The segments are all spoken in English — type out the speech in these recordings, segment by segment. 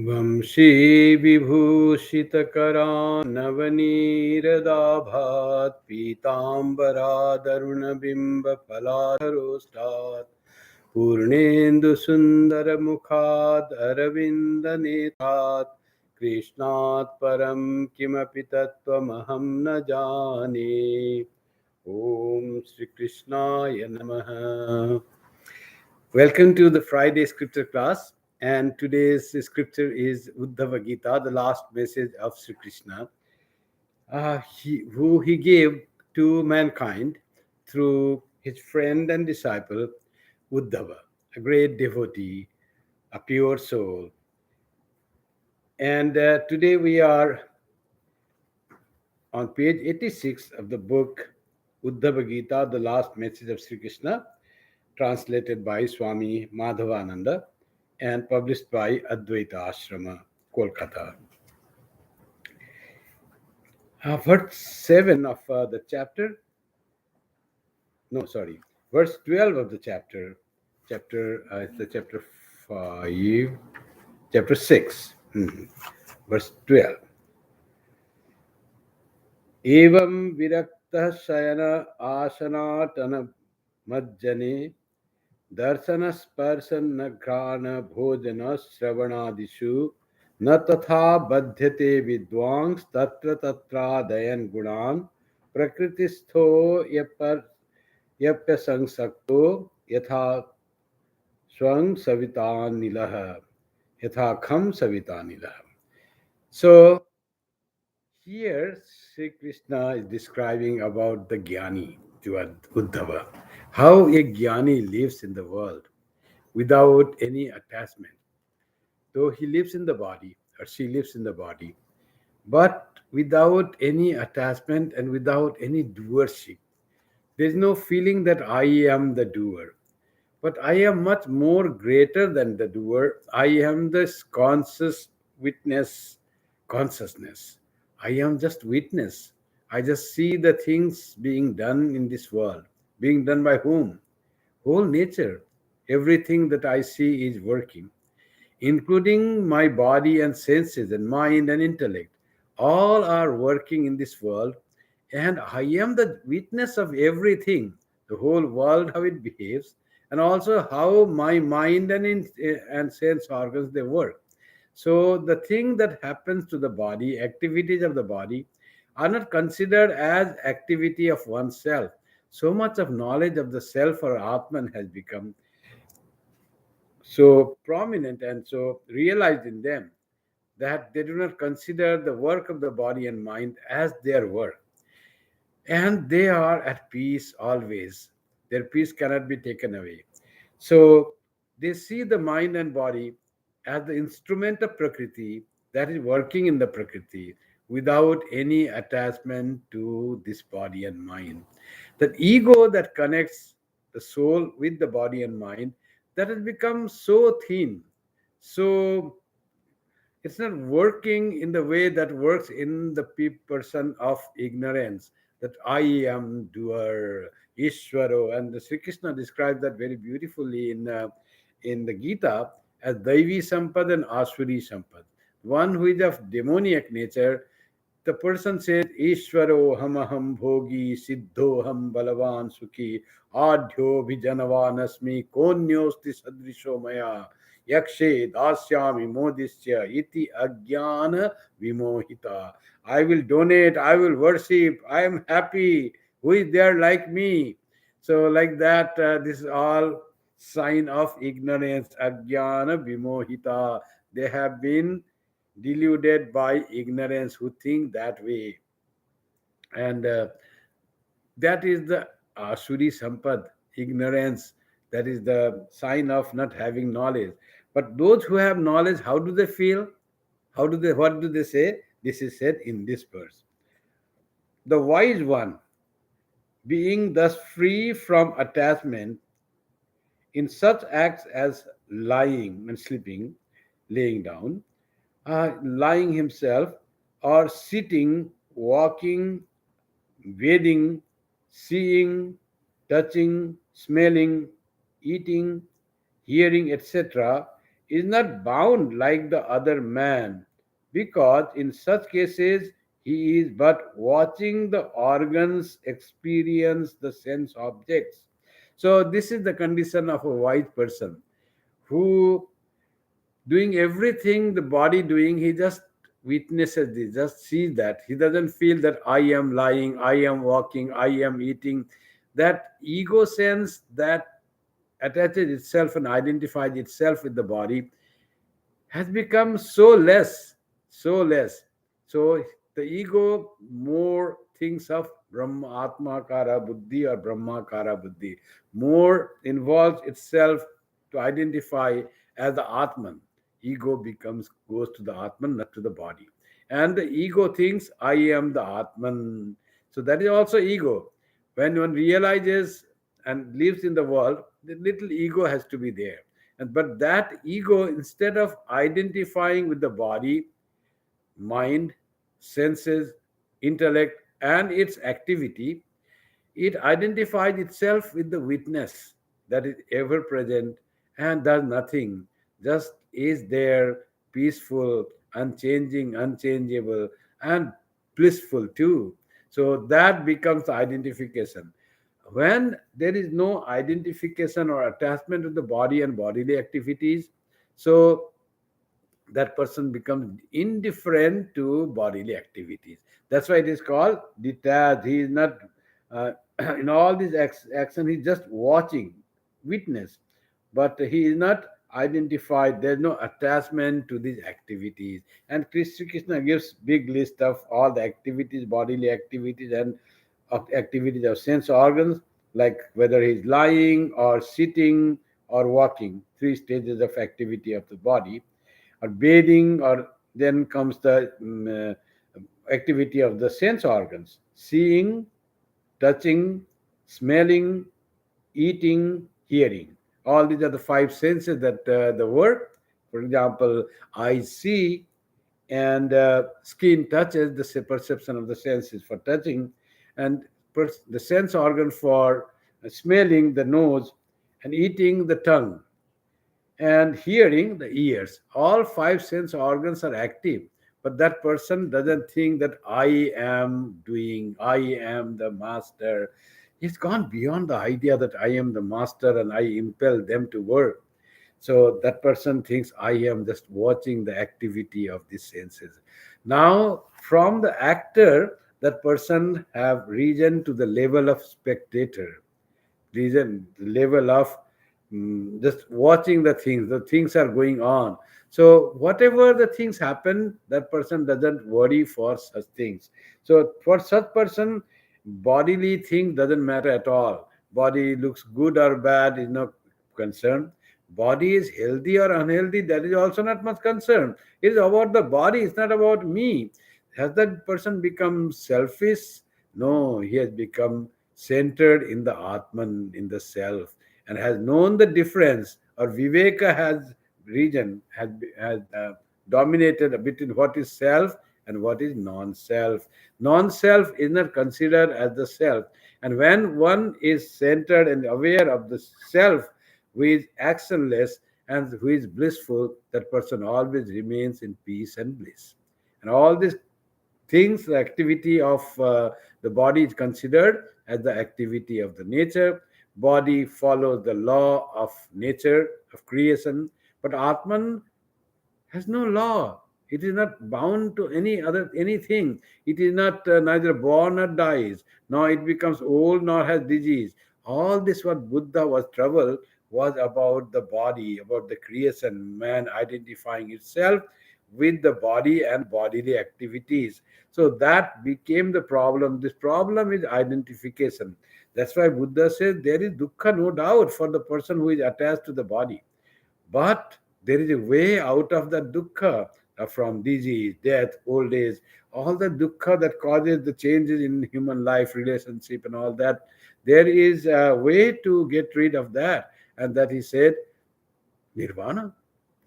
वंशी विभूषितकरान्नवनीरदाभात् पीताम्बरादरुणबिम्बफलाधरोष्टात् पूर्णेन्दुसुन्दरमुखाद् अरविन्दनेत्रात् कृष्णात् परं किमपि तत्त्वमहं न जाने। Om Shri Krishnaya Namaha. Welcome to the Friday scripture class, and today's scripture is Uddhava Gita, the last message of Sri Krishna, who he gave to mankind through his friend and disciple Uddhava, a great devotee, a pure soul. And today we are on page 86 of the book Uddhava Gita, the last message of Sri Krishna, translated by Swami Madhavananda and published by Advaita Ashrama, Kolkata. Verse 7 of the chapter, verse 12 of the it's the chapter 5, chapter 6, verse 12. Evam virakta shayana asanatana majjane दर्शन स्पर्शन न घ्राण भोजन श्रवणादिषु न तथा बध्यते विद्वांस तत्र तत्रादयन गुणान प्रकृतिस्थो यप्यसंसक्तो यथा स्वं सवितानिलः यथा खम सवितानिलः. So here Sri Krishna is describing about the Jnani to Uddhava, how a Jnani lives in the world without any attachment. Though he lives in the body or she lives in the body, but without any attachment and without any doership. There is no feeling that I am the doer, but I am much more greater than the doer. I am this conscious witness consciousness. I am just witness. I just see the things being done in this world. Being done by whom? Whole nature. Everything that I see is working, including my body and senses and mind and intellect. All are working in this world, and I am the witness of everything, the whole world, how it behaves, and also how my mind and sense organs they work. So the thing that happens to the body, activities of the body, are not considered as activity of oneself. So much of knowledge of the self or Atman has become so prominent and so realized in them that they do not consider the work of the body and mind as their work. And they are at peace always. Their peace cannot be taken away. So they see the mind and body as the instrument of Prakriti that is working in the Prakriti without any attachment to this body and mind. That ego that connects the soul with the body and mind, that has become so thin, so it's not working in the way that works in the person of ignorance, that I am doer, Ishvaro. And the Sri Krishna describes that very beautifully in the Gita as Daivi Sampad and Asuri Sampad. One who is of demoniac nature, the person says, Ishvaro hamaham bhogi siddho ham balavan sukhi adhyo bhijanavan asmi konyosti sadrisho maya yakshe dasyami modisya iti agyana vimohita. I will donate, I will worship, I am happy. Who is there like me? So like that, this is all sign of ignorance, agyana vimohita. They have been deluded by ignorance who think that way. And that is the Asuri Sampad, ignorance. That is the sign of not having knowledge. But those who have knowledge, how do they feel? What do they say? This is said in this verse. The wise one, being thus free from attachment in such acts as lying and sleeping, laying down, lying himself, or sitting, walking, bathing, seeing, touching, smelling, eating, hearing, etc., is not bound like the other man, because in such cases he is but watching the organs experience the sense objects. So, this is the condition of a wise person who doing everything the body doing, he just witnesses this, just sees that. He doesn't feel that I am lying, I am walking, I am eating. That ego sense that attaches itself and identifies itself with the body has become so less. So the ego more thinks of Brahma Buddhi or Brahmakara Buddhi, more involves itself to identify as the Atman. Ego becomes goes to the Atman, not to the body. And the ego thinks, I am the Atman. So that is also ego. When one realizes and lives in the world, the little ego has to be there. And but that ego, instead of identifying with the body, mind, senses, intellect, and its activity, it identifies itself with the witness that is ever present and does nothing, just is there, peaceful, unchanging, unchangeable, and blissful too. So that becomes the identification. When there is no identification or attachment to the body and bodily activities, so that person becomes indifferent to bodily activities. That's why it is called detached. He is not uh, in all these action. He's just watching, witness, but he is not identified. There's no attachment to these activities. And Sri Krishna gives big list of all the activities, bodily activities, and of activities of sense organs, like whether he's lying or sitting or walking, three stages of activity of the body, or bathing, or then comes the activity of the sense organs, seeing, touching, smelling, eating, hearing. All these are the five senses that the work. For example, I see, and skin touches, the perception of the senses for touching, and the sense organ for smelling, the nose, and eating, the tongue, and hearing, the ears. All five sense organs are active, but that person doesn't think that I am doing, I am the master. He's gone beyond the idea that I am the master and I impel them to work. So that person thinks I am just watching the activity of these senses. Now, from the actor, that person have risen to the level of spectator, reason level of just watching the things are going on. So whatever the things happen, that person doesn't worry for such things. So for such person, bodily thing doesn't matter at all. Body looks good or bad is no concern. Body is healthy or unhealthy, that is also not much concern. It is about the body, it's not about me. Has that person become selfish? No, he has become centered in the Atman, in the self, and has known the difference, or Viveka has region, has dominated between what is self and what is non-self. Non-self is not considered as the self. And when one is centered and aware of the self, who is actionless and who is blissful, that person always remains in peace and bliss. And all these things, the activity of the body is considered as the activity of the nature. Body follows the law of nature, of creation, but Atman has no law. It is not bound to any other anything. It is not neither born nor dies, nor it becomes old nor has disease. All this what Buddha was troubled was about the body, about the creation, man identifying itself with the body and bodily activities. So that became the problem. This problem is identification. That's why Buddha says there is dukkha, no doubt, for the person who is attached to the body. But there is a way out of the dukkha, from disease, death, old age, all the dukkha that causes the changes in human life, relationship, and all that. There is a way to get rid of that. And that he said, Nirvana.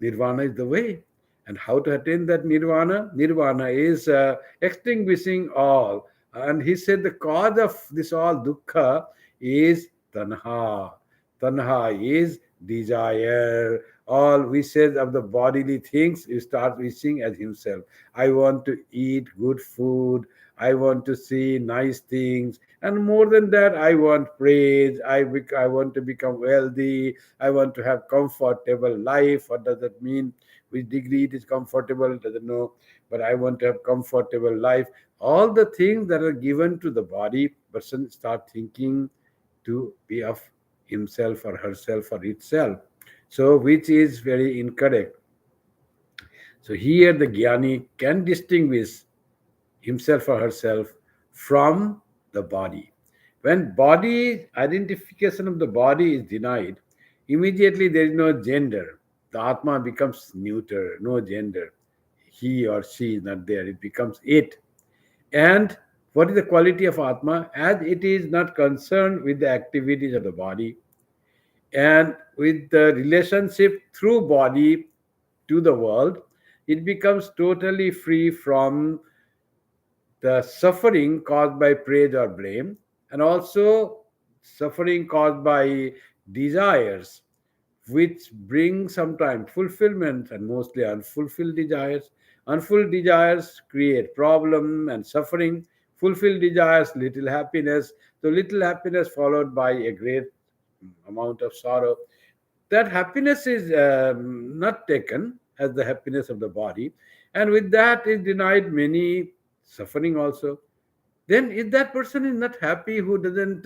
Nirvana is the way. And how to attain that nirvana? Nirvana is extinguishing all. And he said the cause of this all dukkha is tanha. Tanha is desire, all wishes of the bodily things, you start wishing as himself. I want to eat good food, I want to see nice things, and more than that, I want praise. I want to become wealthy. I want to have comfortable life. What does that mean? Which degree it is comfortable? Doesn't know. But I want to have comfortable life. All the things that are given to the body, person start thinking to be of himself or herself or itself. So, which is very incorrect. So here the Jnani can distinguish himself or herself from the body. When body identification of the body is denied, immediately there is no gender. The Atma becomes neuter, no gender. He or she is not there, it becomes it. And what is the quality of Atma? As it is not concerned with the activities of the body and with the relationship through body to the world, it becomes totally free from the suffering caused by praise or blame, and also suffering caused by desires, which bring sometimes fulfillment and mostly unfulfilled desires. Unfulfilled desires create problem and suffering. Fulfilled desires, little happiness. So little happiness followed by a great amount of sorrow. That happiness is not taken as the happiness of the body, and with that is denied many suffering also. Then if that person is not happy, who doesn't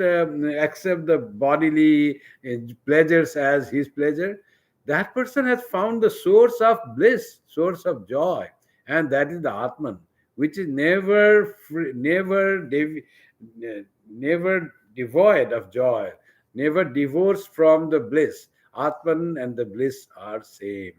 accept the bodily pleasures as his pleasure, that person has found the source of bliss, source of joy, and that is the Atman, which is never free, never devoid of joy, never divorced from the bliss. Atman and the bliss are same.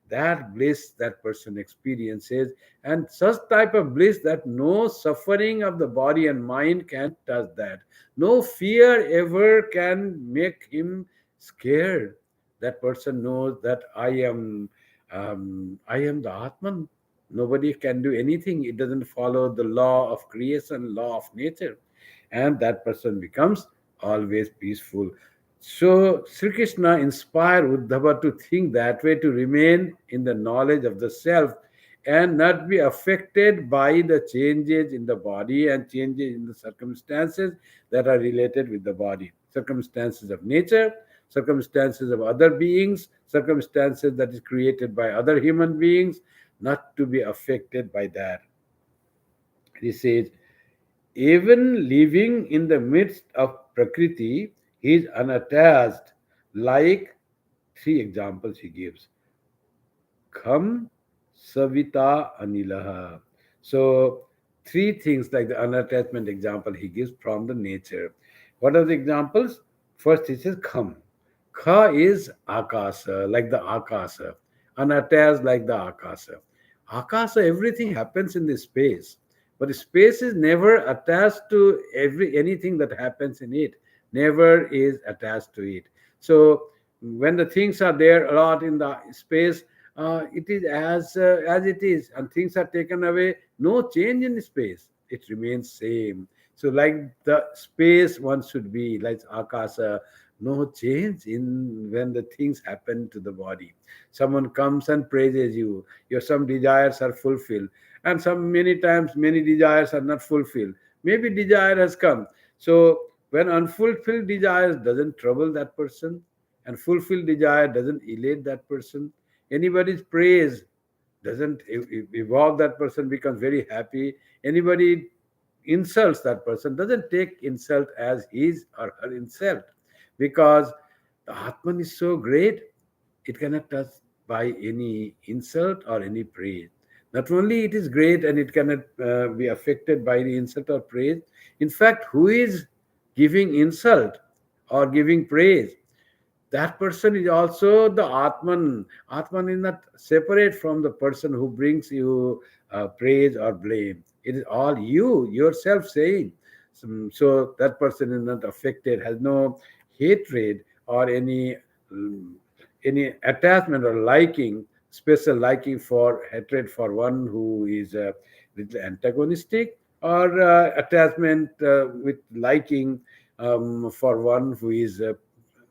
That bliss that person experiences, and such type of bliss that no suffering of the body and mind can touch that. No fear ever can make him scared. That person knows that I am the Atman. Nobody can do anything. It doesn't follow the law of creation, law of nature, and that person becomes always peaceful. So Sri Krishna inspired Uddhava to think that way, to remain in the knowledge of the self and not be affected by the changes in the body and changes in the circumstances that are related with the body. Circumstances of nature, circumstances of other beings, circumstances that is created by other human beings, not to be affected by that. He says, even living in the midst of Prakriti, he is unattached, like three examples he gives. Kham, Savita, Anilaha. So, three things like the unattachment example he gives from the nature. What are the examples? First, he says Kham. Kha is Akasa, like the Akasa. Unattached, like the Akasa. Akasa, everything happens in this space. But space is never attached to anything that happens in it. Never is attached to it. So, when the things are there a lot in the space, it is as it is, and things are taken away. No change in space; it remains same. So, like the space, one should be like akasa. No change in when the things happen to the body. Someone comes and praises you. Your some desires are fulfilled, and some many times many desires are not fulfilled. Maybe desire has come. So when unfulfilled desires doesn't trouble that person, and fulfilled desire doesn't elate that person, anybody's praise doesn't evolve that person, becomes very happy. Anybody insults that person, doesn't take insult as his or her insult, because the Atman is so great, it cannot touch by any insult or any praise. Not only it is great and it cannot be affected by the insult or praise, in fact, who is giving insult or giving praise, that person is also the Atman. Atman is not separate from the person who brings you praise or blame. It is all you, yourself saying. So that person is not affected, has no hatred or mm, any attachment or liking, special liking for hatred for one who is little antagonistic, or attachment with liking for one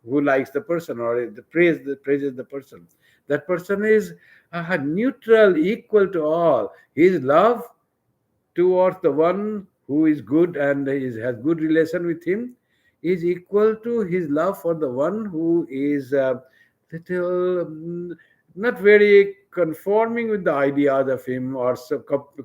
who likes the person or praises the person. That person is neutral, equal to all. His love towards the one who is good and has good relation with him is equal to his love for the one who is little not very conforming with the ideas of him, or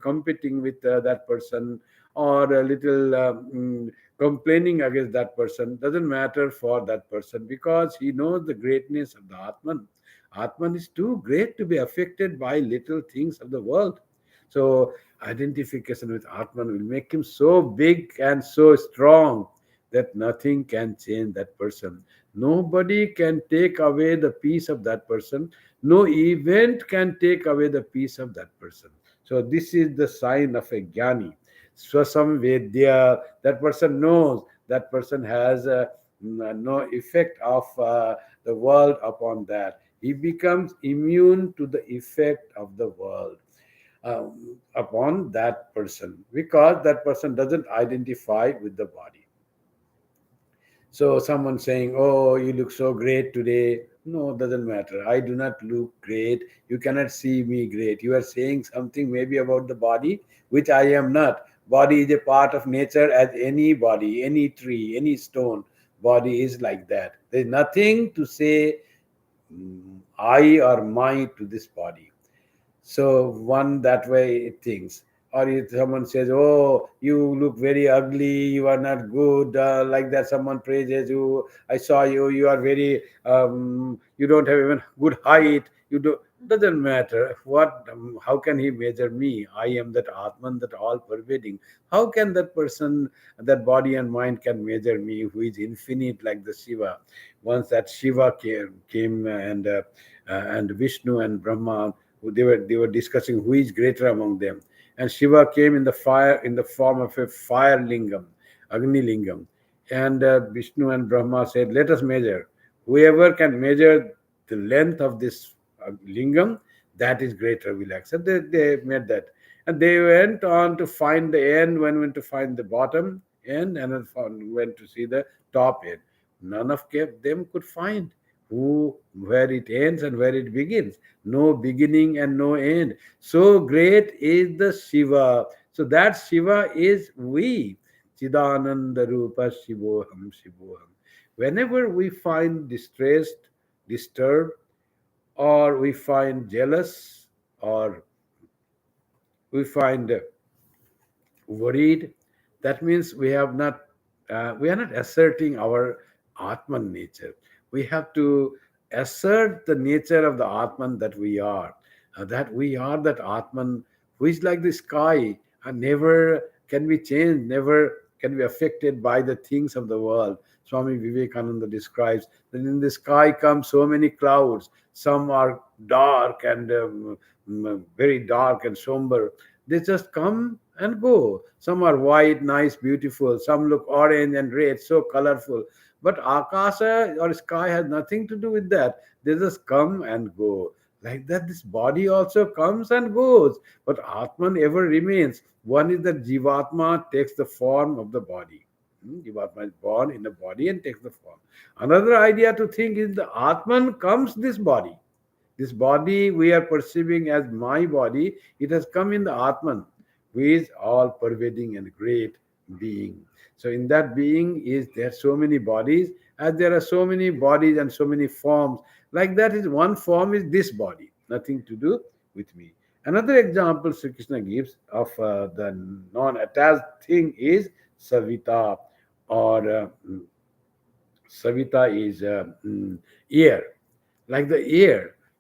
competing with that person, or a little complaining against that person. Doesn't matter for that person, because he knows the greatness of the Atman. Atman is too great to be affected by little things of the world. So identification with Atman will make him so big and so strong that nothing can change that person. Nobody can take away the peace of that person. No event can take away the peace of that person. So this is the sign of a jnani. Swasam Vedya, that person knows, that person has no effect of the world upon that. He becomes immune to the effect of the world upon that person, because that person doesn't identify with the body. So someone saying, "Oh, you look so great today." No, doesn't matter. I do not look great. You cannot see me great. You are saying something maybe about the body, which I am not. Body is a part of nature as any body, any tree, any stone. Body is like that. There's nothing to say I or my to this body. So one that way it thinks. Or if someone says, "Oh, you look very ugly, you are not good," like that, someone praises you. "I saw you, you are very, you don't have even good height. You do." Doesn't matter. What? How can he measure me? I am that Atman, that all pervading. How can that person, that body and mind, can measure me, who is infinite, like the Shiva? Once that Shiva came and Vishnu and Brahma, they were discussing who is greater among them. And Shiva came in the fire, in the form of a fire lingam, Agni lingam. And Vishnu and Brahma said, "Let us measure. Whoever can measure the length of this lingam, that is greater, will accept." They made that. And they went on to find the end, went to find the bottom end, and then went to see the top end. None of them could find where it ends and where it begins. No beginning and no end. So great is the Shiva. So that Shiva is we. Chidananda Rupa Shivoham Shivoham. Whenever we find distressed, disturbed, or we find jealous, or we find worried, that means we are not asserting our Atman nature. We have to assert the nature of the Atman that we are. That we are that Atman who is like the sky and never can be changed, never can be affected by the things of the world. Swami Vivekananda describes that in the sky come so many clouds. Some are dark and very dark and somber. They just come and go. Some are white, nice, beautiful. Some look orange and red, so colorful. But akasha or sky has nothing to do with that. They just come and go. Like that, this body also comes and goes. But Atman ever remains. One is that Jivatma takes the form of the body. Jivatma is born in the body and takes the form. Another idea to think is the Atman comes this body. This body we are perceiving as my body, it has come in the Atman, who is all pervading and great being. So in that being is there so many bodies, as there are so many bodies and so many forms. Like that is one form is this body, nothing to do with me. Another example Sri Krishna gives of the non-attached thing is Savita, or Savita is ear, like the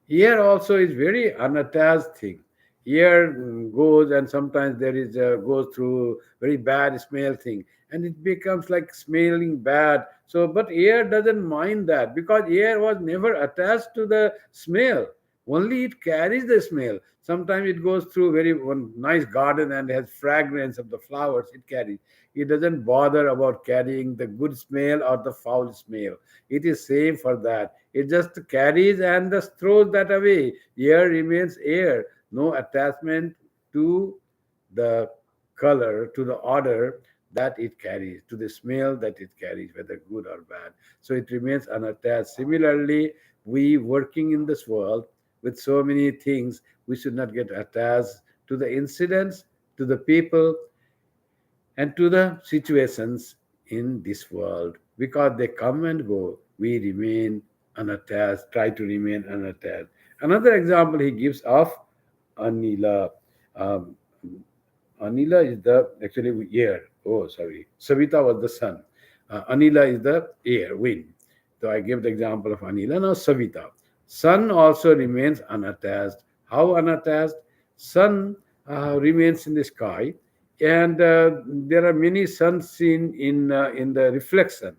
ear also is very unattached thing. Ear goes, and sometimes there is goes through very bad smell thing, and it becomes like smelling bad. So but ear doesn't mind that, because ear was never attached to the smell. Only it carries the smell. Sometimes it goes through very one nice garden and has fragrance of the flowers, it carries. It doesn't bother about carrying the good smell or the foul smell. It is same for that. It just carries and just throws that away. Air remains air. No attachment to the color, to the odor. that it carries, to the smell that it carries, whether good or bad. So it remains unattached. Similarly, we working in this world with so many things, we should not get attached to the incidents, to the people, and to the situations in this world. Because they come and go, we remain unattached, try to remain unattached. Another example he gives of Anila. Um, Anila is the actually air. Oh, sorry. Savita was the sun. Anila is the air, wind. So I give the example of Anila. Now Savita. Sun also remains unattached. How unattached? Sun remains in the sky, and there are many suns seen in the reflection.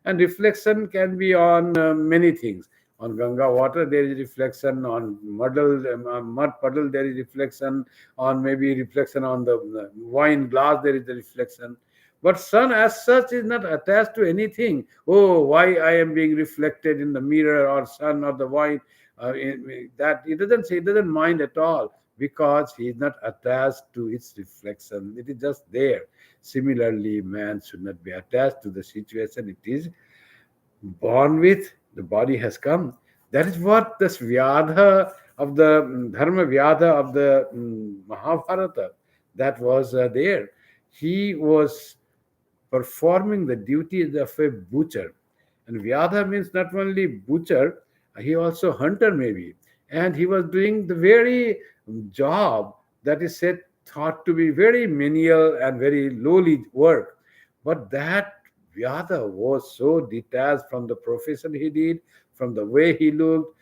And reflection can be on many things. On Ganga water, there is reflection. On mud puddle, there is reflection. On maybe reflection on the wine glass, there is the reflection. But sun as such is not attached to anything. Oh, why I am being reflected in the mirror or sun or the wine. That it doesn't say, it doesn't mind at all, because he is not attached to its reflection. It is just there. Similarly, man should not be attached to the situation it is born with. The body has come. That is what this Vyadha of the Dharma Vyadha of the Mahabharata, that was there. He was performing the duties of a butcher. And Vyadha means not only butcher, he also hunter maybe. And he was doing the very job that is said thought to be very menial and very lowly work. But that Vyadha was so detached from the profession he did, from the way he looked,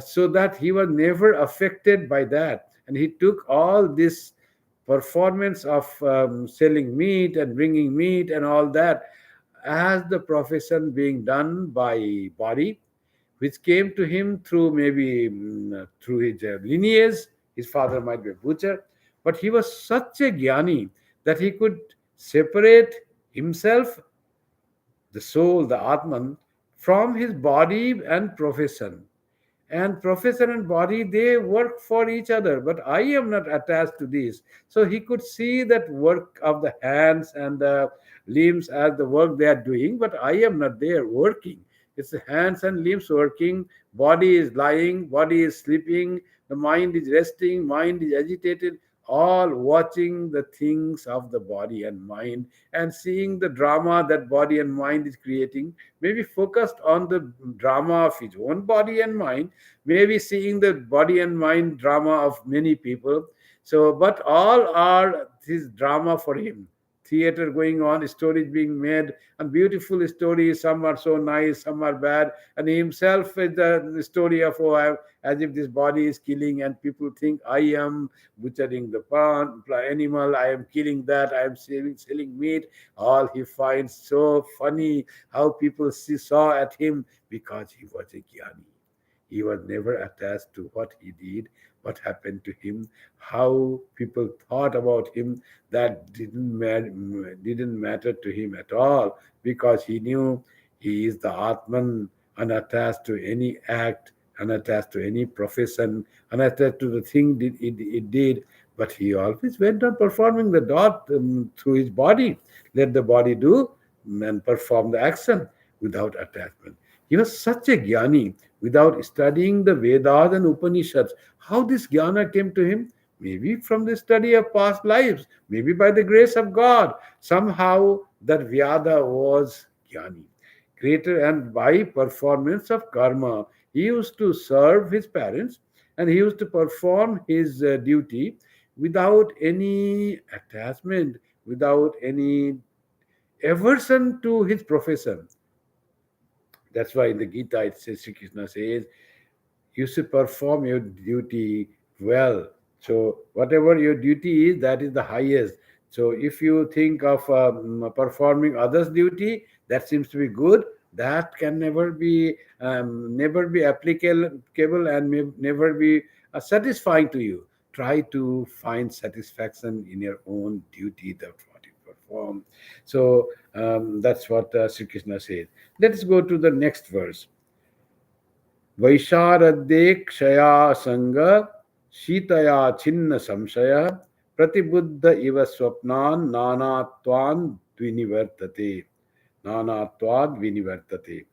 so that he was never affected by that. And he took all this performance of selling meat and bringing meat and all that as the profession being done by body, which came to him through maybe through his lineage. His father might be a butcher, but he was such a jnani that he could separate himself, the soul, the Atman, from his body and profession. And profession and body, they work for each other, but I am not attached to this. So he could see that work of the hands and the limbs as the work they are doing, but I am not there working. It's the hands and limbs working, body is lying, body is sleeping, the mind is resting, mind is agitated, all watching the things of the body and mind and seeing the drama that body and mind is creating, maybe focused on the drama of his own body and mind, maybe seeing the body and mind drama of many people. So, but all are this drama for him. Theater going on, stories being made, and beautiful stories. Some are so nice, some are bad. And he himself is the story of, oh, as if this body is killing, and people think I am butchering the animal, I am killing that, I am selling meat. All he finds so funny how people saw at him, because he was a jnani. He was never attached to what he did, what happened to him, how people thought about him. That didn't matter to him at all, because he knew he is the Atman, unattached to any act, unattached to any profession, unattached to the thing it did. But he always went on performing the dot through his body. Let the body do and perform the action without attachment. He was such a jnani without studying the Vedas and Upanishads. How this jnana came to him? Maybe from the study of past lives, maybe by the grace of God. Somehow that Vyada was jnani. Greater, and by performance of karma, he used to serve his parents and he used to perform his duty without any attachment, without any aversion to his profession. That's why in the Gita it says, Sri Krishna says, you should perform your duty well. So whatever your duty is, that is the highest. So if you think of performing others' duty, that seems to be good. That can never be applicable and may never be satisfying to you. Try to find satisfaction in your own duty, that what you perform. So that's what Sri Krishna says. Let's go to the next verse. वैशारद्ये क्षया संग शीतया छिन्न संशय प्रतिबुद्ध इव स्वप्नान नानात्वान dvinivartate, nanatvad vinivartate.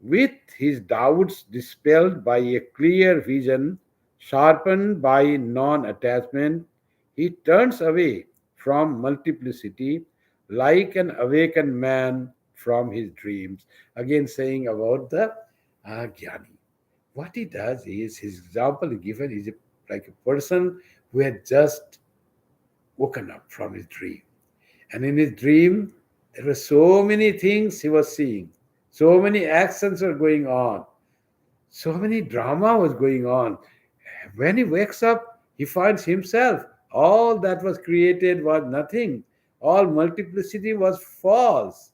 With his doubts dispelled by a clear vision, sharpened by non attachment, he turns away from multiplicity like an awakened man from his dreams. Again, saying about the Jnani. What he does is, his example given is like a person who had just woken up from his dream. And in his dream, there were so many things he was seeing, so many actions were going on, so many drama was going on. When he wakes up, he finds himself. All that was created was nothing. All multiplicity was false.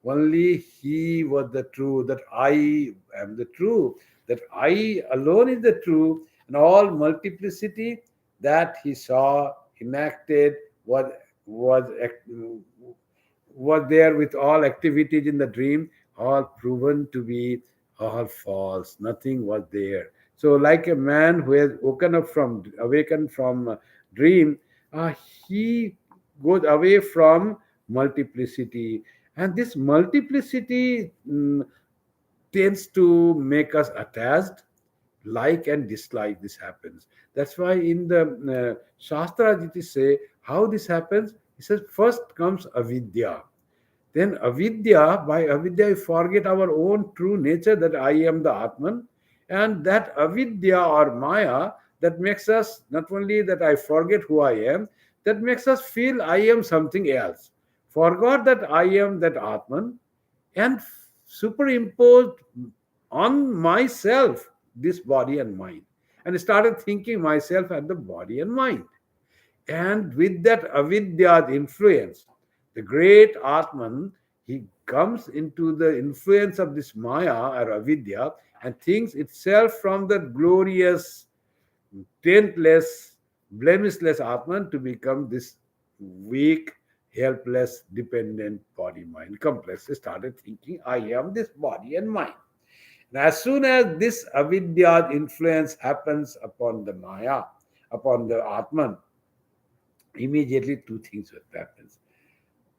Only he was the true, that I am the true, that I alone is the true, and all multiplicity that he saw enacted was was there with all activities in the dream, all proven to be all false. Nothing was there. So, like a man who has awakened from dream, uh, he goes away from multiplicity, and this multiplicity tends to make us attached, like and dislike. This happens. That's why in the Shastras it is say how this happens. He says first comes avidya, then avidya, by avidya we forget our own true nature, that I am the Atman. And that avidya or Maya, that makes us not only that I forget who I am, that makes us feel I am something else. Forgot that I am that Atman, and superimposed on myself this body and mind, and started thinking myself as the body and mind. And with that avidya's influence, the great Atman, he comes into the influence of this Maya or avidya and thinks itself from the glorious, taintless, blemishless Atman to become this weak, helpless, dependent body mind complex. He started thinking, I am this body and mind. And as soon as this avidya influence happens upon the Maya, upon the Atman, immediately two things will happen.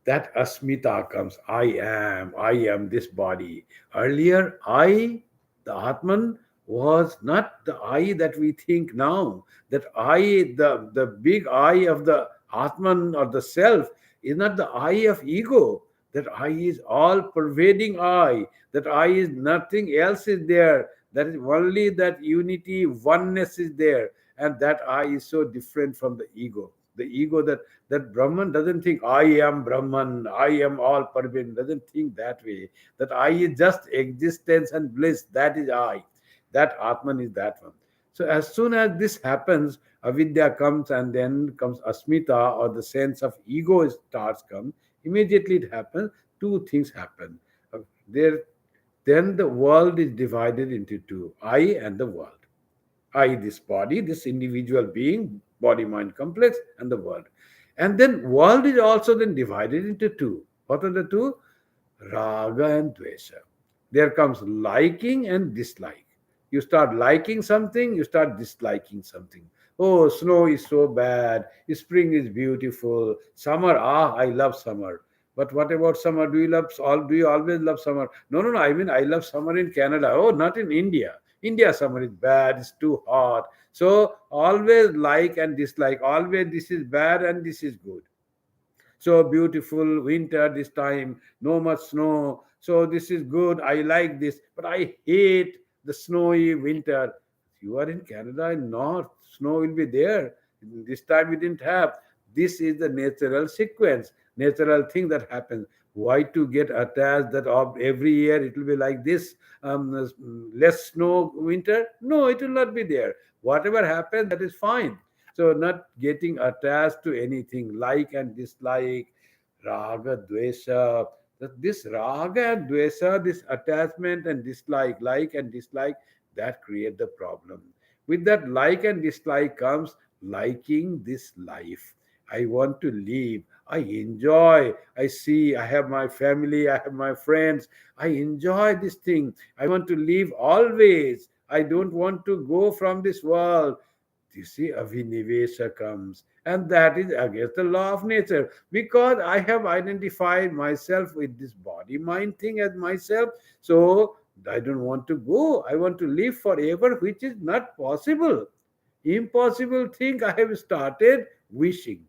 That asmita comes. I am this body. Earlier, I, the Atman, was not the I that we think now. That I, the big I of the Atman or the self, is not the I of ego. That I is all pervading I. That I is nothing else is there. That is only that unity, oneness is there. And that I is so different from the ego. The ego, that Brahman doesn't think I am Brahman, I am all pervading, doesn't think that way. That I is just existence and bliss, that is I. That Atman is that one. So as soon as this happens, avidya comes, and then comes asmita, or the sense of ego starts come. Immediately it happens, two things happen. There, then the world is divided into two, I and the world. I, this body, this individual being, body mind complex, and the world. And then world is also then divided into two. What are the two? Raga and Dvesha. There comes liking and dislike. You start liking something, you start disliking something. Oh, snow is so bad. Spring is beautiful. Summer, I love summer. But what about summer? Do you always love summer? No, no, no. I mean, I love summer in Canada. Oh, not in India. India summer is bad. It's too hot. So always like and dislike. Always this is bad and this is good. So beautiful winter this time, no much snow. So this is good. I like this, but I hate the snowy winter. You are in Canada in north, snow will be there. This time we didn't have. This is the natural sequence, natural thing that happens. Why to get attached that of every year it will be like this? Less snow winter? No, it will not be there. Whatever happens, that is fine. So, not getting attached to anything, like and dislike, raga, dvesha. This raga and dvesha, this attachment and dislike, like and dislike, that create the problem. With that like and dislike comes liking this life. I want to live. I enjoy. I see. I have my family. I have my friends. I enjoy this thing. I want to live always. I don't want to go from this world. You see, avinivesha comes, and that is against the law of nature, because I have identified myself with this body mind thing as myself. So I don't want to go. I want to live forever, which is not possible. Impossible thing I have started wishing.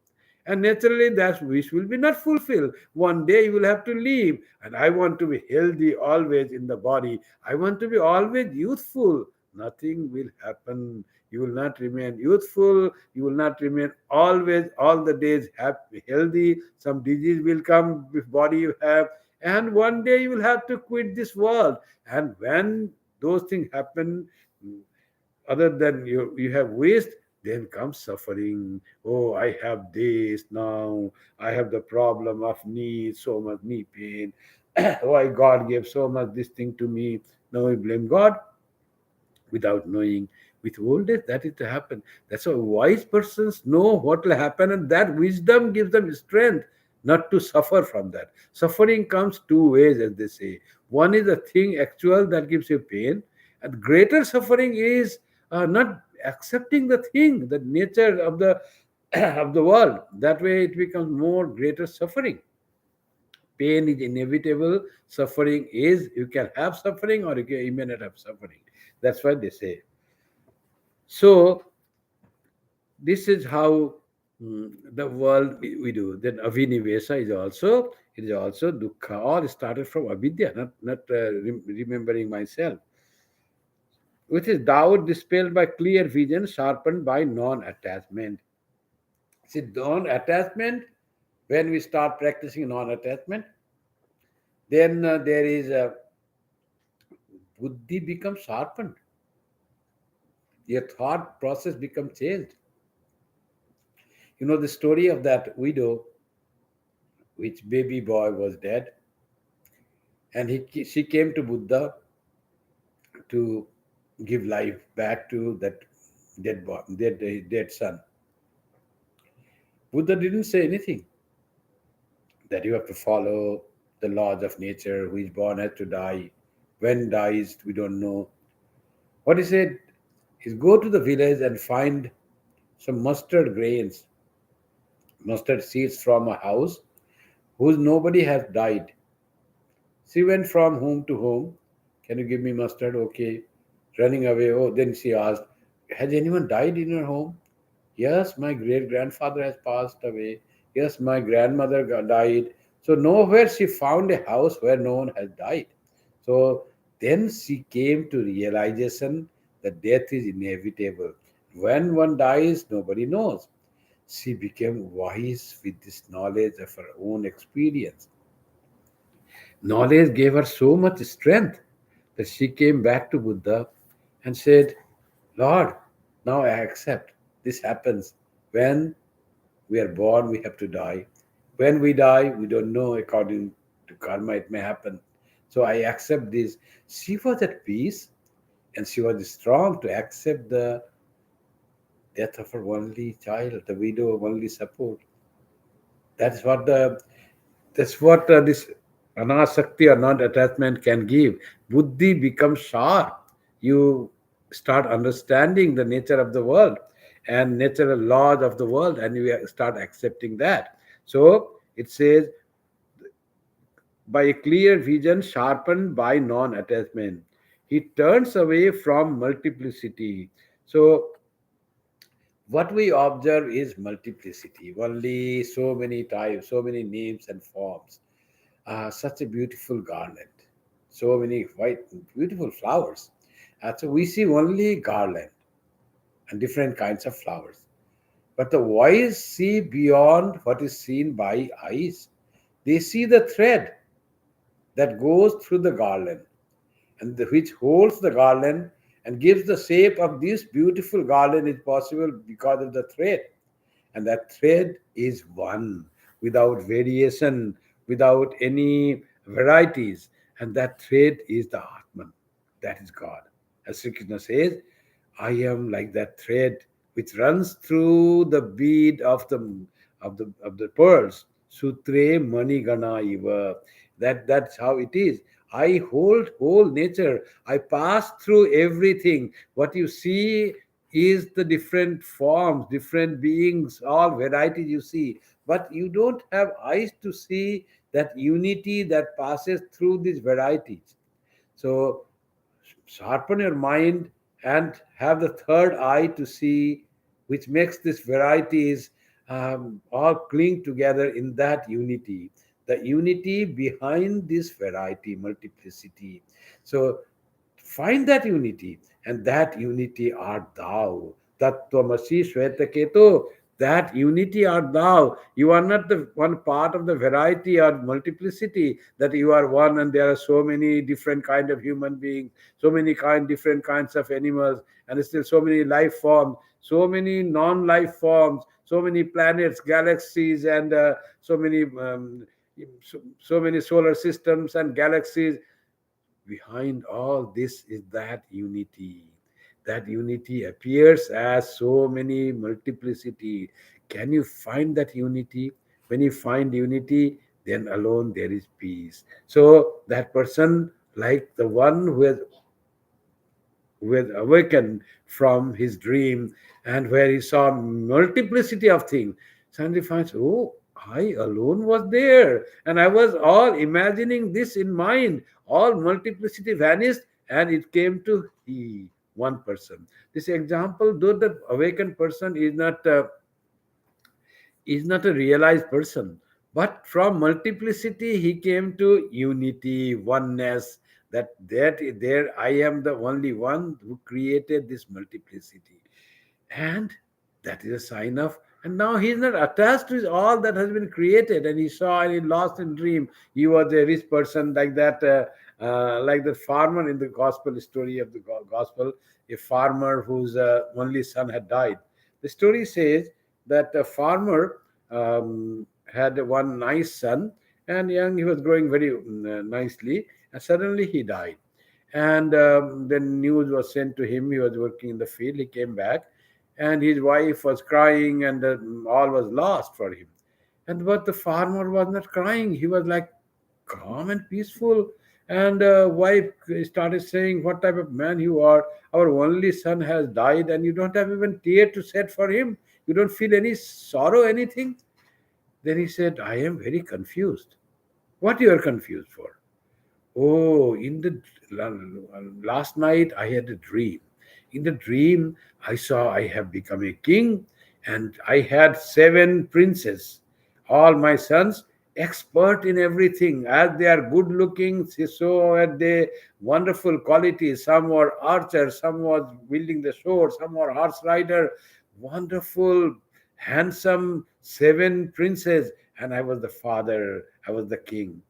And naturally, that wish will be not fulfilled. One day you will have to leave. And I want to be healthy always in the body. I want to be always youthful. Nothing will happen. You will not remain youthful. You will not remain always, all the days happy, healthy. Some disease will come with body you have. And one day you will have to quit this world. And when those things happen, other than you have waste, then comes suffering. Oh, I have this now, I have the problem of knee, so much knee pain. Why God gave so much this thing to me? Now I blame God without knowing. With old age, that is to happen. That's why wise persons know what will happen, and that wisdom gives them strength not to suffer from that. Suffering comes two ways, as they say. One is a thing actual that gives you pain, and greater suffering is not accepting the thing, the nature of the of the world. That way, it becomes more greater suffering. Pain is inevitable. Suffering is, you can have suffering or you may not have suffering. That's what they say. So this is how the world we do. Then avinivesa is also, it is also dukkha. All started from avidya, not remembering myself, which is doubt dispelled by clear vision, sharpened by non-attachment. See, non-attachment. When we start practicing non-attachment, then there is a buddhi becomes sharpened. Your thought process becomes changed. You know the story of that widow, which baby boy was dead, and she came to Buddha to give life back to that dead son. Buddha didn't say anything that you have to follow the laws of nature. Who is born has to die. When dies, we don't know. What he said is go to the village and find some mustard grains, mustard seeds from a house whose nobody has died. She went from home to home. Can you give me mustard? Okay. Running away. Oh, then she asked, has anyone died in your home? Yes, my great grandfather has passed away. Yes, my grandmother died. So, nowhere she found a house where no one has died. So, then she came to realization that death is inevitable. When one dies, nobody knows. She became wise with this knowledge of her own experience. Knowledge gave her so much strength that she came back to Buddha and said, Lord, now I accept. This happens. When we are born, we have to die. When we die, we don't know. According to karma, it may happen. So I accept this. She was at peace, and she was strong to accept the death of her only child, the widow of only support. That's what the That's what this anasakti or non-attachment can give. Buddhi becomes sharp. You start understanding the nature of the world and natural laws of the world, and you start accepting that. So it says, by a clear vision sharpened by non-attachment, he turns away from multiplicity. So what we observe is multiplicity, only so many types, so many names and forms. Such a beautiful garland, so many white, beautiful flowers. So we see only garland and different kinds of flowers. But the wise see beyond what is seen by eyes. They see the thread that goes through the garland and which holds the garland and gives the shape of this beautiful garland is possible because of the thread. And that thread is one, without variation, without any varieties. And that thread is the Atman, that is God. As Sri Krishna says, I am like that thread which runs through the bead of the pearls. Sutre manigana iva. That's how it is. I hold whole nature. I pass through everything. What you see is the different forms, different beings, all varieties you see. But you don't have eyes to see that unity that passes through these varieties. So sharpen your mind and have the third eye to see, which makes these varieties all cling together in that unity. The unity behind this variety, multiplicity. So find that unity, and that unity art thou. Tattvamasi Shvetaketu. That unity art thou. You are not the one part of the variety or multiplicity, that you are one and there are so many different kind of human beings, so many different kinds of animals, and still so many life forms, so many non-life forms, so many planets, galaxies, and so many solar systems and galaxies. Behind all this is that unity. That unity appears as so many multiplicity. Can you find that unity? When you find unity, then alone there is peace. So that person, like the one who has awakened from his dream, and where he saw multiplicity of things, suddenly finds, oh, I alone was there, and I was all imagining this in mind. All multiplicity vanished, and it came to he, one person. This example, though the awakened person is not a realized person, but from multiplicity he came to unity, oneness. That there I am the only one who created this multiplicity, and that is a sign of. And now he is not attached to all that has been created, and he saw and he lost in dream. He was a rich person, like that, like the farmer in the gospel story of the gospel, a farmer whose only son had died. The story says that a farmer had one nice son, and young he was growing very nicely, and suddenly he died. And then news was sent to him. He was working in the field. He came back, and his wife was crying, and all was lost for him. And but the farmer was not crying. He was like calm and peaceful. And wife started saying, "What type of man you are? Our only son has died, and you don't have even tear to shed for him. You don't feel any sorrow, anything." Then he said, "I am very confused." "What you are confused for?" "Oh, last night I had a dream. In the dream, I saw I have become a king, and I had seven princes, all my sons, expert in everything. As they are good looking, so had they wonderful qualities. Some were archers, some was wielding the sword, some were horse rider. Wonderful, handsome seven princes, and I was the father. I was the king.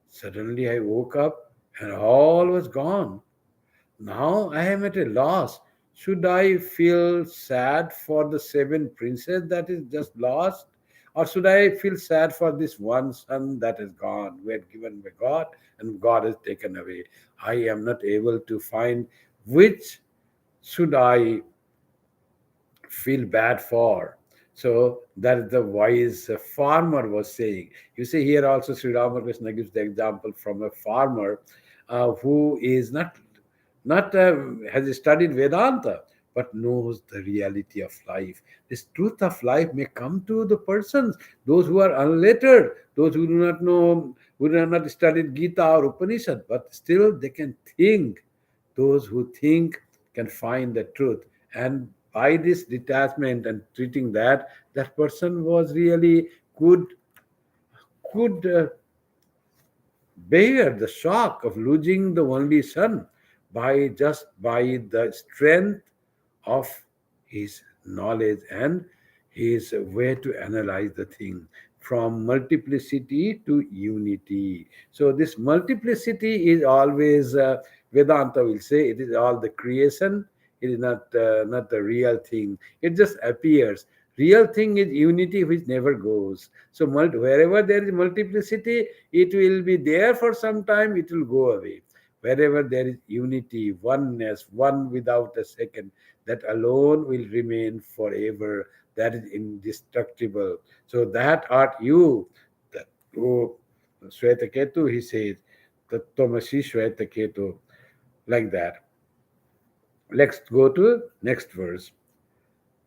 Suddenly I woke up and all was gone. Now I am at a loss. Should I feel sad for the seven princes that is just lost? Or should I feel sad for this one son that is gone, who had given by God and God has taken away? I am not able to find which should I feel bad for. So that is the wise farmer was saying. You see, here also Sri Ramakrishna gives the example from a farmer who is not has studied Vedanta, but knows the reality of life. This truth of life may come to the persons, those who are unlettered, those who do not know, who have not studied Gita or Upanishad, but still they can think. Those who think can find the truth. And by this detachment and treating that, that person was really could bear the shock of losing the only son by the strength of his knowledge and his way to analyze the thing, from multiplicity to unity. So this multiplicity is always Vedanta will say it is all the creation. It is not the real thing. It just appears. Real thing is unity, which never goes. So wherever there is multiplicity, it will be there for some time, it will go away. Wherever there is unity, oneness, one without a second, that alone will remain forever. That is indestructible. So that art you. That, oh, Shvetaketu, he says, Tattvamasi Shvetaketu, like that. Let's go to next verse.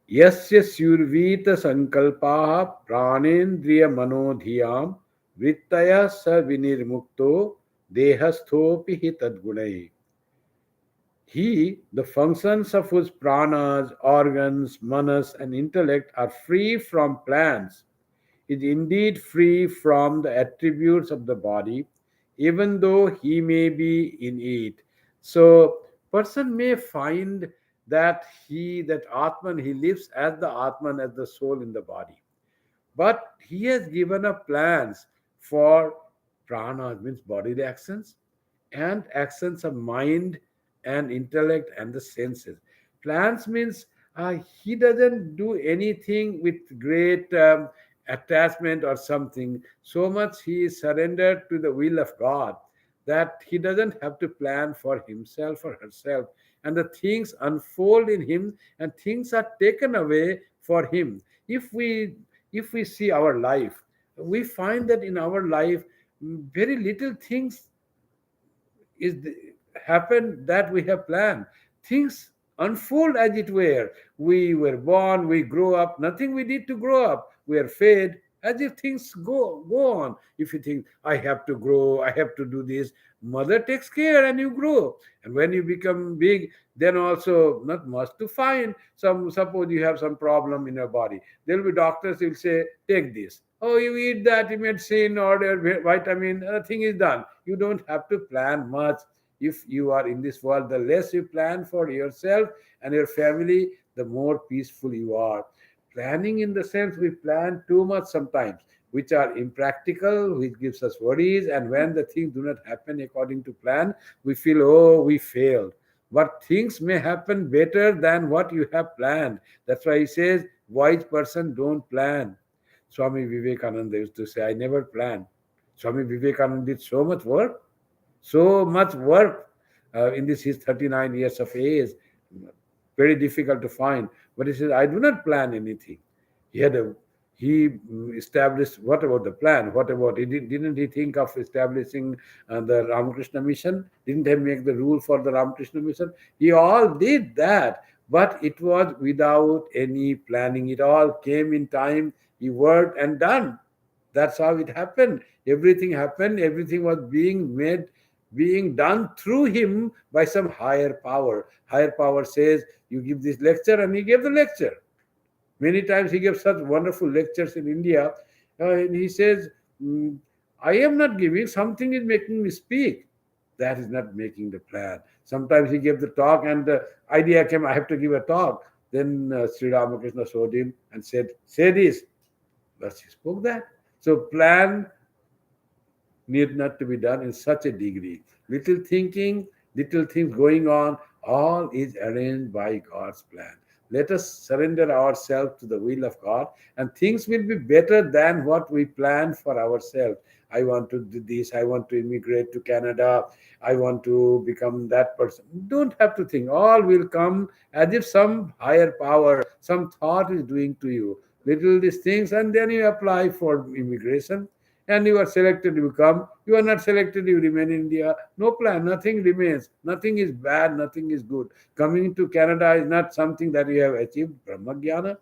Yasya survita sankalpaha pranendriya manodhiyam vrittaya sa vinirmukto dehasthopi hi tadgunai. He, the functions of whose pranas, organs, manas, and intellect are free from plans, is indeed free from the attributes of the body, even though he may be in it. So, person may find that that Atman, he lives as the Atman, as the soul in the body. But he has given up plans for prana, means bodily actions, and actions of mind and intellect and the senses. Plans means he doesn't do anything with great attachment or something. So much he is surrendered to the will of God that he doesn't have to plan for himself or herself. And the things unfold in him and things are taken away for him. If we if we see our life, we find that in our life very little things is happened that we have planned. Things unfold as it were. We were born, we grow up, nothing we did to grow up. We are fed as if things go on. If you think, I have to grow, I have to do this, mother takes care and you grow. And when you become big, then also not much to find. Suppose you have some problem in your body. There will be doctors who will say, take this. Oh, you eat that medicine or vitamin, thing is done. You don't have to plan much. If you are in this world, the less you plan for yourself and your family, the more peaceful you are. Planning in the sense we plan too much sometimes, which are impractical, which gives us worries, and when the things do not happen according to plan, we feel, oh, we failed. But things may happen better than what you have planned. That's why he says, wise person don't plan. Swami Vivekananda used to say, I never planned. Swami Vivekananda did so much work in this his 39 years of age. Very difficult to find. But he says, I do not plan anything. He had a he established, what about the plan? What about didn't he think of establishing the Ramakrishna mission? Didn't he make the rule for the Ramakrishna mission? He all did that, but it was without any planning. It all came in time. He worked and done. That's how it happened. Everything happened. Everything was being made, being done through him by some higher power. Higher power says, you give this lecture, and he gave the lecture. Many times he gave such wonderful lectures in India. And he says, I am not giving, something is making me speak. That is not making the plan. Sometimes he gave the talk, and the idea came, I have to give a talk. Then Sri Ramakrishna showed him and said, say this. Thus he spoke that. So plan need not to be done in such a degree. Little thinking, little things going on, all is arranged by God's plan. Let us surrender ourselves to the will of God, and things will be better than what we plan for ourselves. I want to do this, I want to immigrate to Canada, I want to become that person. Don't have to think. All will come as if some higher power, some thought is doing to you. Little these things, and then you apply for immigration and you are selected, you come. You are not selected, you remain in India. No plan, nothing remains. Nothing is bad, nothing is good. Coming to Canada is not something that we have achieved Brahmagyana.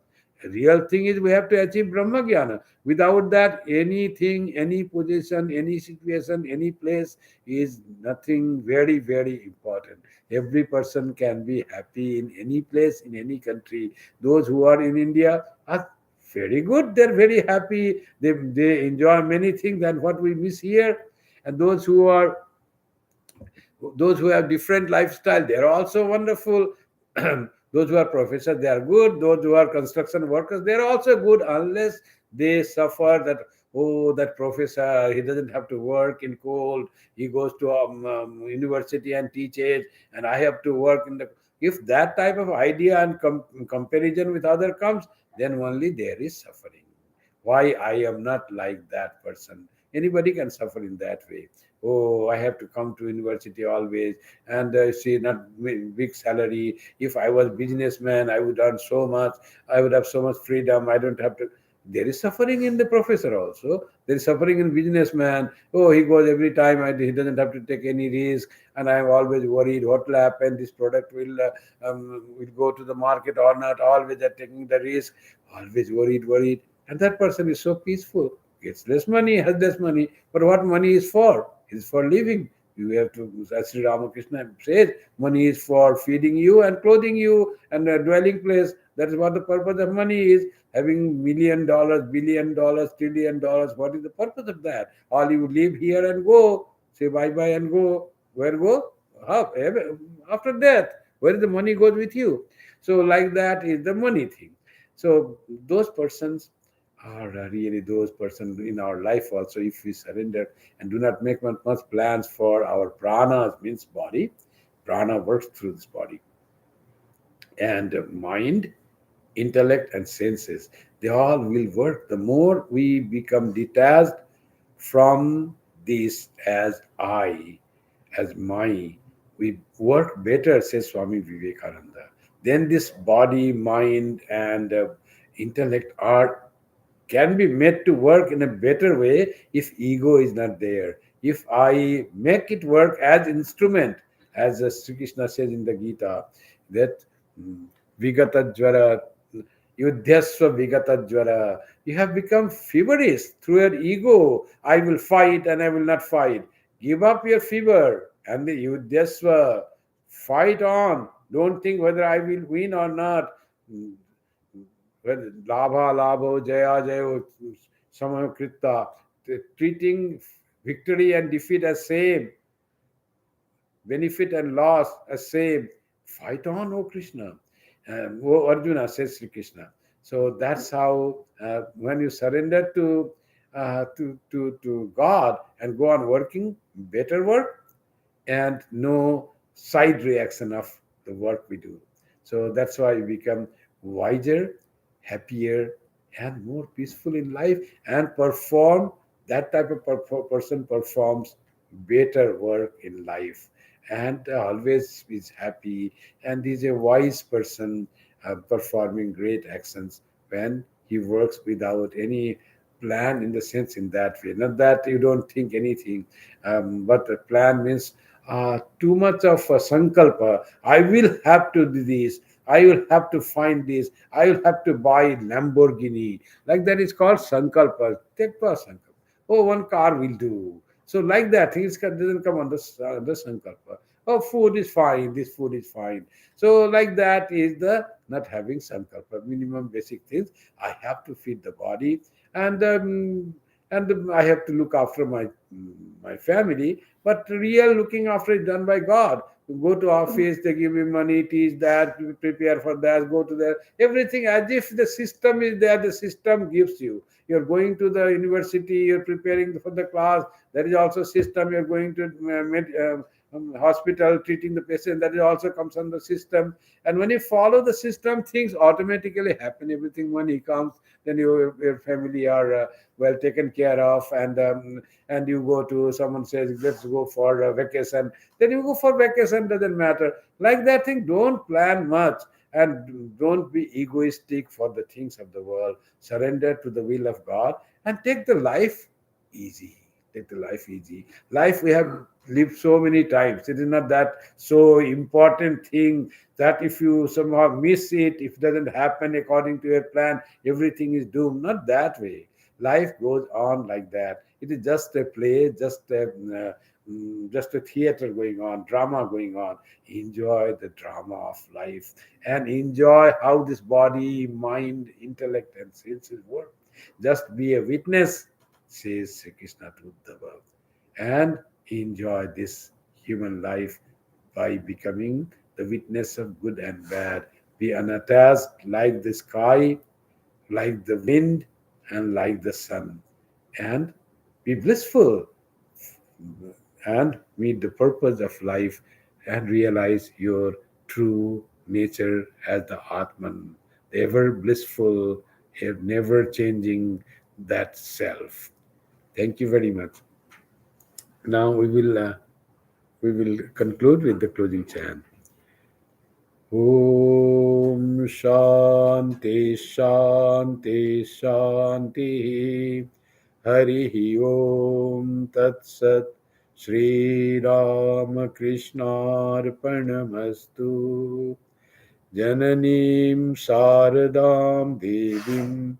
Real thing is we have to achieve Brahmagyana. Without that, anything, any position, any situation, any place is nothing very, very important. Every person can be happy in any place, in any country. Those who are in India are very good. They're very happy. They enjoy many things than what we miss here. And those who have different lifestyle, they're also wonderful. Those who are professors, they are good. Those who are construction workers, they're also good, unless they suffer that, oh, that professor, he doesn't have to work in cold, he goes to university and teaches, and I have to work in the, if that type of idea and comparison with other comes, then only there is suffering. Why I am not like that person? Anybody can suffer in that way. Oh, I have to come to university always, and see, not big salary. If I was businessman, I would earn so much, I would have so much freedom, I don't have to. There is suffering in the professor also. There is suffering in businessman. Oh, he goes every time. He doesn't have to take any risk, and I am always worried what will happen. This product will go to the market or not. Always are taking the risk. Always worried. And that person is so peaceful. Gets less money, has less money. But what money is for? Is for living. You have to, as Sri Ramakrishna says, money is for feeding you and clothing you and a dwelling place. That is what the purpose of money is. Having $1,000,000, $1,000,000,000, $1,000,000,000. What is the purpose of that? All you live here and go, say bye bye and go. Where go? Up. After death. Where the money goes with you. So like that is the money thing. So those persons are really those persons in our life also. If we surrender and do not make much plans for our pranas, means body. Prana works through this body, and mind, intellect, and senses, they all will work. The more we become detached from this as I, as my, we work better, says Swami Vivekananda. Then this body, mind, and intellect are can be made to work in a better way if ego is not there. If I make it work as instrument, as Sri Krishna says in the Gita, that mm, Vigata Jvara, Yudhyasva Vigata Jvara, you have become feverish through your ego. I will fight and I will not fight. Give up your fever and the Yudhyasva, fight on. Don't think whether I will win or not. When Labha, Labho, Jaya, Jaya, Samakrita, treating victory and defeat as same, benefit and loss as same. Fight on, O Krishna. O Arjuna, says Sri Krishna. So that's how when you surrender to God and go on working better work, and no side reaction of the work we do. So that's why we become wiser, happier, and more peaceful in life, and perform that type of person performs better work in life, and always is happy, and is a wise person performing great actions when he works without any plan, in the sense, in that way, not that you don't think anything, but a plan means too much of a sankalpa. I will have to do this. I will have to find this. I will have to buy Lamborghini. Like that is called sankalpa. Tekpa sankalpa. Oh, one car will do. So like that, things doesn't come under the sankalpa. Oh, food is fine. This food is fine. So like that is the not having sankalpa. Minimum basic things. I have to feed the body, and I have to look after my family. But real looking after is done by God. You go to office, they give you money, teach that, you prepare for that, go to that. Everything as if the system is there, the system gives you. You're going to the university, you're preparing for the class, there is also system. You're going to hospital, treating the patient, that is also comes on the system. And when you follow the system, things automatically happen. Everything, money comes, then your family are well taken care of, and you go to, someone says let's go for a vacation, then you go for vacation, doesn't matter. Like that thing, don't plan much, and don't be egoistic for the things of the world. Surrender to the will of God and take the life easy. Take the life easy. Life we have lived so many times. It is not that so important thing that if you somehow miss it, if it doesn't happen according to your plan, everything is doomed. Not that way. Life goes on like that. It is just a play, just a theater going on, drama going on. Enjoy the drama of life, and enjoy how this body, mind, intellect, and senses work. Just be a witness, says Sri Krishna to Uddhava, and enjoy this human life by becoming the witness of good and bad. Be unattached like the sky, like the wind, and like the sun, and be blissful, and meet the purpose of life, and realize your true nature as the Atman, the ever blissful, never changing, that self. Thank you very much. Now we will conclude with the closing chant. Om Shanti Shanti Shanti. Harihi Om Tat Sat. Shri Ram Krishna Arpanamastu. Jananim Sharadam Devim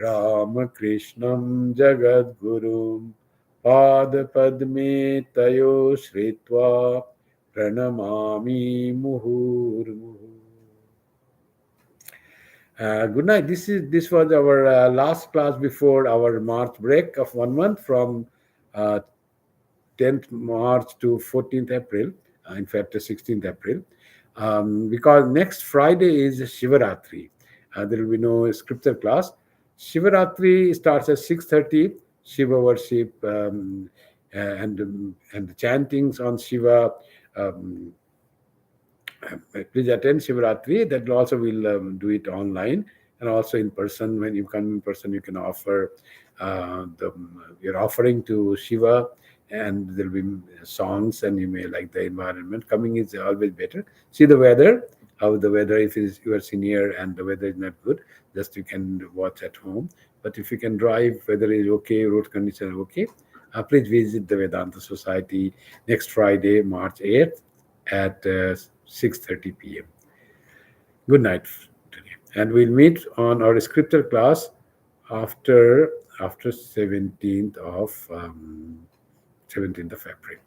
Ramakrishnam Jagadgurum Padapadme Tayo Shritva Pranamami Muhurmuhu. Good night. This was our last class before our March break of 1 month from uh, 10th March to 14th April, in fact, 16th April, because next Friday is Shivaratri. There will be no scripture class. Shivaratri starts at 6:30. Shiva worship and the chantings on Shiva. Um, Please attend Shivaratri. That also will do it online and also in person. When you come in person, you can offer your offering to Shiva, and there will be songs, and you may like the environment. Coming is always better. See the weather. How the weather, if it is you are senior and the weather is not good, just you can watch at home. But if you can drive, weather is okay, road conditions are okay. Please visit the Vedanta Society next Friday, March 8th at 6:30 p.m. Good night today. And we'll meet on our scripture class after 17th of 17th of April.